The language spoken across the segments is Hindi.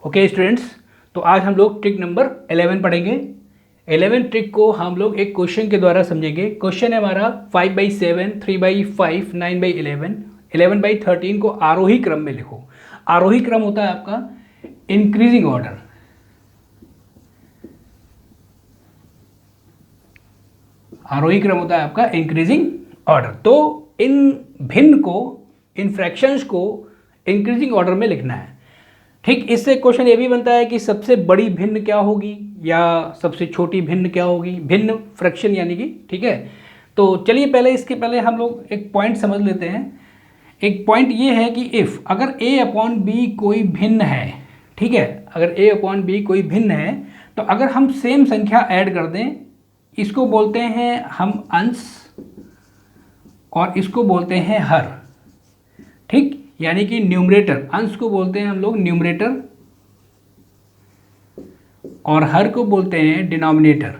ओके स्टूडेंट्स, तो आज हम लोग ट्रिक नंबर 11 पढ़ेंगे। 11 ट्रिक को हम लोग एक क्वेश्चन के द्वारा समझेंगे। क्वेश्चन है हमारा 5/7, 3/5, 9/11, 11/13 को आरोही क्रम में लिखो। आरोही क्रम होता है आपका इंक्रीजिंग ऑर्डर। आरोही क्रम होता है आपका इंक्रीजिंग ऑर्डर। तो इन भिन्न को, इन फ्रैक्शंस को इंक्रीजिंग ऑर्डर में लिखना है। ठीक, इससे क्वेश्चन ये भी बनता है कि सबसे बड़ी भिन्न क्या होगी या सबसे छोटी भिन्न क्या होगी, भिन्न फ्रैक्शन यानी कि। ठीक है, तो चलिए पहले इसके पहले हम लोग एक पॉइंट समझ लेते हैं। एक पॉइंट ये है कि इफ़ अगर a/b कोई भिन्न है, ठीक है, अगर a/b कोई भिन्न है तो अगर हम सेम संख्या ऐड कर दें, इसको बोलते हैं हम अंश और इसको बोलते हैं हर। ठीक, यानी कि न्यूमरेटर, अंश को बोलते हैं हम लोग न्यूमरेटर और हर को बोलते हैं डिनोमिनेटर।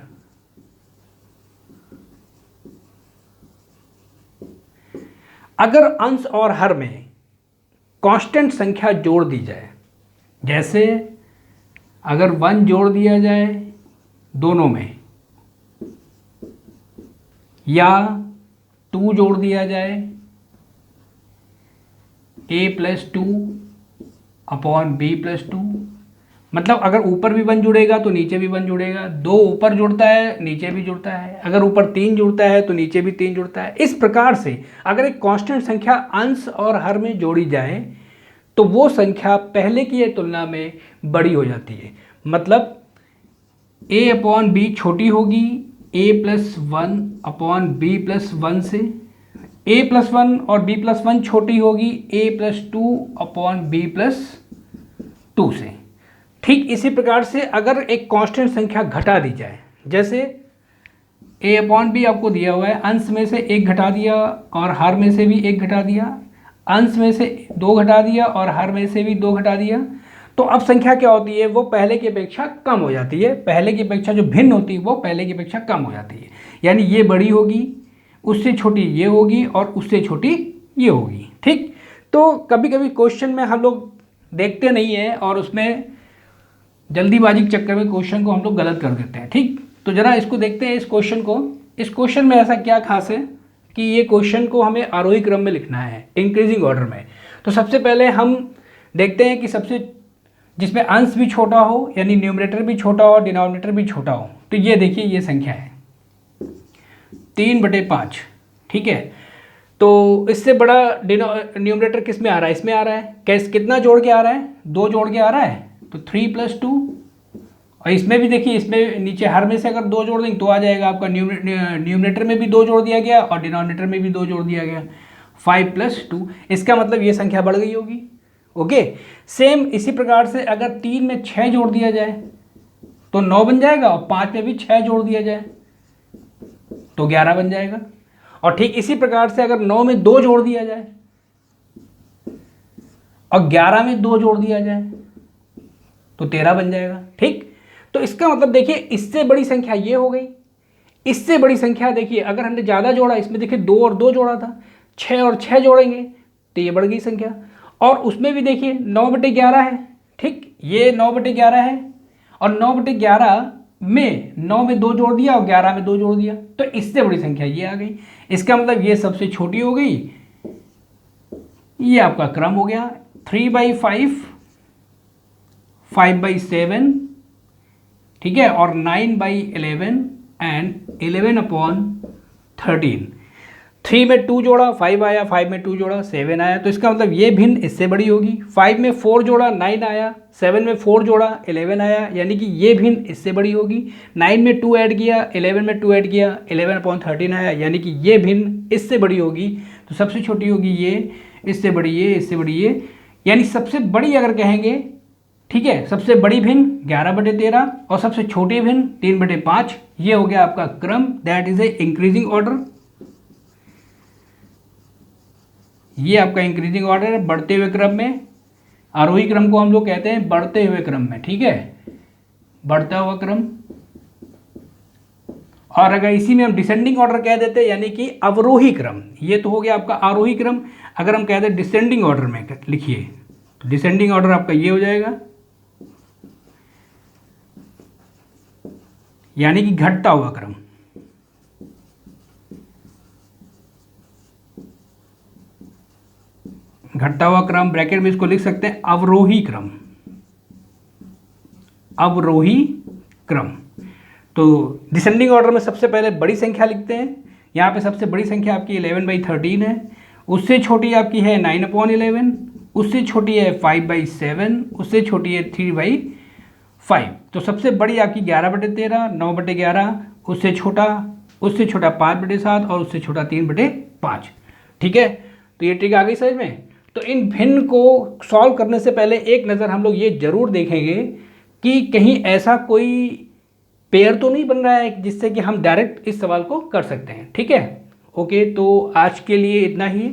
अगर अंश और हर में कांस्टेंट संख्या जोड़ दी जाए, जैसे अगर 1 जोड़ दिया जाए दोनों में, या 2 जोड़ दिया जाए a+2/b+2, मतलब अगर ऊपर भी 1 जुड़ेगा तो नीचे भी 1 जुड़ेगा। 2 ऊपर जुड़ता है नीचे भी जुड़ता है, अगर ऊपर 3 जुड़ता है तो नीचे भी 3 जुड़ता है। इस प्रकार से अगर एक कांस्टेंट संख्या अंश और हर में जोड़ी जाए तो वो संख्या पहले की तुलना में बड़ी हो जाती है। मतलब a/b छोटी होगी a+1/b+1 से, a+1 और b+1 छोटी होगी a+2/b+2 से। ठीक इसी प्रकार से अगर एक कांस्टेंट संख्या घटा दी जाए, जैसे a/b आपको दिया हुआ है, अंश में से 1 घटा दिया और हर में से भी 1 घटा दिया, अंश में से 2 घटा दिया और हर में से भी 2 घटा दिया, तो अब संख्या क्या होती है, वो पहले की अपेक्षा कम हो जाती है। पहले की अपेक्षा जो भिन्न होती है वो पहले की अपेक्षा कम हो जाती है, यानी ये बड़ी होगी, उससे छोटी ये होगी और उससे छोटी ये होगी। ठीक, तो कभी कभी क्वेश्चन में हम लोग देखते नहीं हैं और उसमें जल्दीबाजी के चक्कर में क्वेश्चन को हम लोग गलत कर देते हैं। ठीक, तो ज़रा इसको देखते हैं, इस क्वेश्चन को। इस क्वेश्चन में ऐसा क्या खास है कि ये क्वेश्चन को हमें आरोही क्रम में लिखना है, इंक्रीजिंग ऑर्डर में। तो सबसे पहले हम देखते हैं कि सबसे जिसमें अंश भी छोटा हो, यानी न्यूमरेटर भी छोटा हो, डिनोमिनेटर भी छोटा हो। तो ये देखिए, ये संख्या है 3/5। ठीक है, तो इससे बड़ा न्यूमरेटर किस में आ रहा है, इसमें आ रहा है। कितना जोड़ के आ रहा है, 2 जोड़ के आ रहा है, तो 3+2। और इसमें भी देखिए, इसमें नीचे हर में से अगर 2 जोड़ देंगे तो आ जाएगा आपका न्यूमरेटर में भी 2 जोड़ दिया गया और डिनोमिनेटर में भी 2 जोड़ दिया गया, 5+2। इसका मतलब ये संख्या बढ़ गई होगी। ओके, सेम इसी प्रकार से अगर 3 में 6 जोड़ दिया जाए तो 9 बन जाएगा, और 5 में भी 6 जोड़ दिया जाए तो 11 बन जाएगा। और ठीक इसी प्रकार से अगर 9 में 2 जोड़ दिया जाए और 11 में 2 जोड़ दिया जाए तो 13 बन जाएगा। ठीक, तो इसका मतलब देखिए, इससे बड़ी संख्या ये हो गई। इससे बड़ी संख्या देखिए, अगर हमने ज़्यादा जोड़ा, इसमें देखिए 2 और 2 जोड़ा था, 6 और 6 जोड़ेंगे तो ये बढ़ गई संख्या। और उसमें भी देखिए 9/11 है। ठीक, ये 9/11 है और 9/11 में 9 में 2 जोड़ दिया और 11 में 2 जोड़ दिया, तो इससे बड़ी संख्या ये आ गई। इसका मतलब ये सबसे छोटी हो गई। ये आपका क्रम हो गया 3/5, 5/7, ठीक है, और 9/11 एंड 11/13। 3 में 2 जोड़ा 5 आया, 5 में 2 जोड़ा 7 आया, तो इसका मतलब ये भिन्न इससे बड़ी होगी। 5 में 4 जोड़ा 9 आया, 7 में 4 जोड़ा 11 आया, यानी कि ये भिन्न इससे बड़ी होगी। 9 में 2 ऐड किया, 11 में 2 ऐड किया, 11/13 आया, यानी कि ये भिन्न इससे बड़ी होगी। तो सबसे छोटी होगी ये, इससे बड़ी ये, इससे बड़ी ये, यानी सबसे बड़ी अगर कहेंगे, ठीक है, सबसे बड़ी भिन्न 11/13 और सबसे छोटी भिन्न 3/5। ये हो गया आपका क्रम, that is a increasing order. ये आपका इंक्रीजिंग ऑर्डर है, बढ़ते हुए क्रम में। आरोही क्रम को हम लोग कहते हैं बढ़ते हुए क्रम में। ठीक है, बढ़ता हुआ क्रम। और अगर इसी में हम डिसेंडिंग ऑर्डर कह देते, यानी कि अवरोही क्रम। ये तो हो गया आपका आरोही क्रम। अगर हम कहते डिसेंडिंग ऑर्डर में लिखिए तो डिसेंडिंग ऑर्डर आपका ये हो जाएगा यानी कि घटता हुआ क्रम। घटता हुआ क्रम, ब्रैकेट में इसको लिख सकते हैं अवरोही क्रम। अवरोही क्रम। तो डिसेंडिंग ऑर्डर में सबसे पहले बड़ी संख्या लिखते हैं। यहाँ पे सबसे बड़ी संख्या आपकी 11/13 है, उससे छोटी आपकी है 9/11, उससे छोटी है 5/7, उससे छोटी है 3/5। तो सबसे बड़ी आपकी 11/13, 9/11, उससे छोटा 5/7 और उससे छोटा 3/5। ठीक है, तो ये ट्रिक आ गई समझ में। तो इन भिन्न को सॉल्व करने से पहले एक नज़र हम लोग ये जरूर देखेंगे कि कहीं ऐसा कोई पेयर तो नहीं बन रहा है जिससे कि हम डायरेक्ट इस सवाल को कर सकते हैं। ठीक है, ओके, तो आज के लिए इतना ही,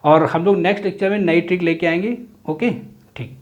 और हम लोग नेक्स्ट लेक्चर में नई ट्रिक लेके आएंगे। ओके, ठीक।